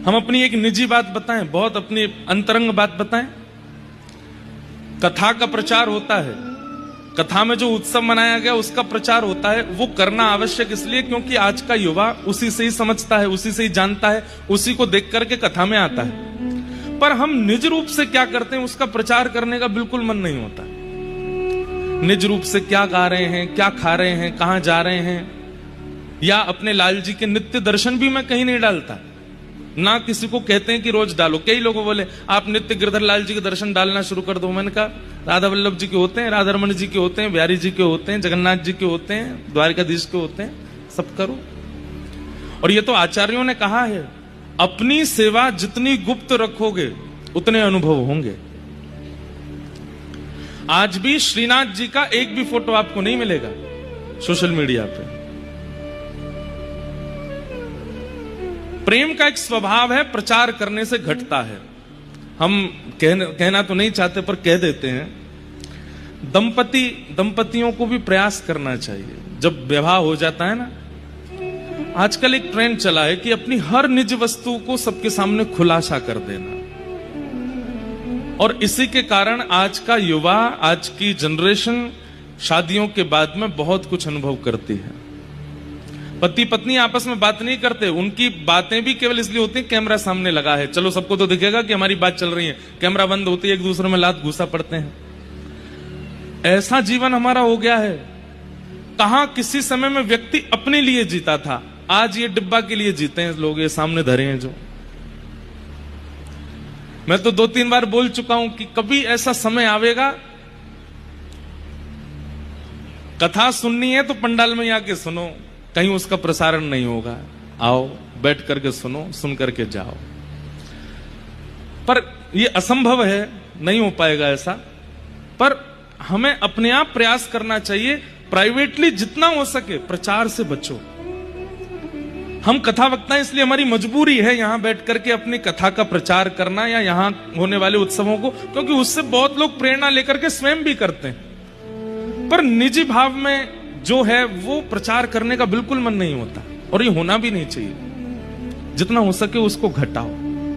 हम अपनी एक निजी बात बताएं, बहुत अपनी अंतरंग बात बताएं। कथा का प्रचार होता है, कथा में जो उत्सव मनाया गया उसका प्रचार होता है, वो करना आवश्यक इसलिए क्योंकि आज का युवा उसी से ही समझता है, उसी से ही जानता है, उसी को देख करके कथा में आता है। पर हम निज रूप से क्या करते हैं उसका प्रचार करने का बिल्कुल मन नहीं होता। निज रूप से क्या गा रहे हैं, क्या खा रहे हैं, कहां जा रहे हैं, या अपने लाल जी के नित्य दर्शन भी मैं कहीं नहीं डालता, ना किसी को कहते हैं कि रोज डालो। कई लोगों बोले आप नित्य गिरधर लाल जी के दर्शन डालना शुरू कर दो। मैंने कहा राधा वल्लभ जी के होते हैं, राधा रमन जी के होते हैं, बिहारी जी के होते हैं, जगन्नाथ जी के होते हैं, द्वारकाधीश के होते हैं, सब करो। और ये तो आचार्यों ने कहा है, अपनी सेवा जितनी गुप्त रखोगे उतने अनुभव होंगे। आज भी श्रीनाथ जी का एक भी फोटो आपको नहीं मिलेगा सोशल मीडिया पे। प्रेम का एक स्वभाव है, प्रचार करने से घटता है। हम कहना तो नहीं चाहते पर कह देते हैं, दंपतियों को भी प्रयास करना चाहिए। जब विवाह हो जाता है ना, आजकल एक ट्रेंड चला है कि अपनी हर निज वस्तु को सबके सामने खुलासा कर देना, और इसी के कारण आज का युवा, आज की जनरेशन शादियों के बाद में बहुत कुछ अनुभव करती है। पति पत्नी आपस में बात नहीं करते, उनकी बातें भी केवल इसलिए होती है कैमरा सामने लगा है, चलो सबको तो दिखेगा कि हमारी बात चल रही है। कैमरा बंद होती है, एक दूसरे में लात घुसा पड़ते हैं। ऐसा जीवन हमारा हो गया है। कहां किसी समय में व्यक्ति अपने लिए जीता था, आज ये डिब्बा के लिए जीते हैं लोग। ये सामने धरे हैं जो, मैं तो 2-3 बार बोल चुका हूं कि कभी ऐसा समय आवेगा, कथा सुननी है तो पंडाल में आके सुनो, कहीं उसका प्रसारण नहीं होगा। आओ बैठ करके सुनो, सुन करके जाओ। पर यह असंभव है, नहीं हो पाएगा ऐसा। पर हमें अपने आप प्रयास करना चाहिए, प्राइवेटली जितना हो सके प्रचार से बचो। हम कथा वक्ता हैं, इसलिए हमारी मजबूरी है यहां बैठ करके अपनी कथा का प्रचार करना, या यहां होने वाले उत्सवों को, क्योंकि उससे बहुत लोग प्रेरणा लेकर के स्वयं भी करते हैं। पर निजी भाव में जो है वो प्रचार करने का बिल्कुल मन नहीं होता, और ये होना भी नहीं चाहिए। जितना हो सके उसको घटाओ।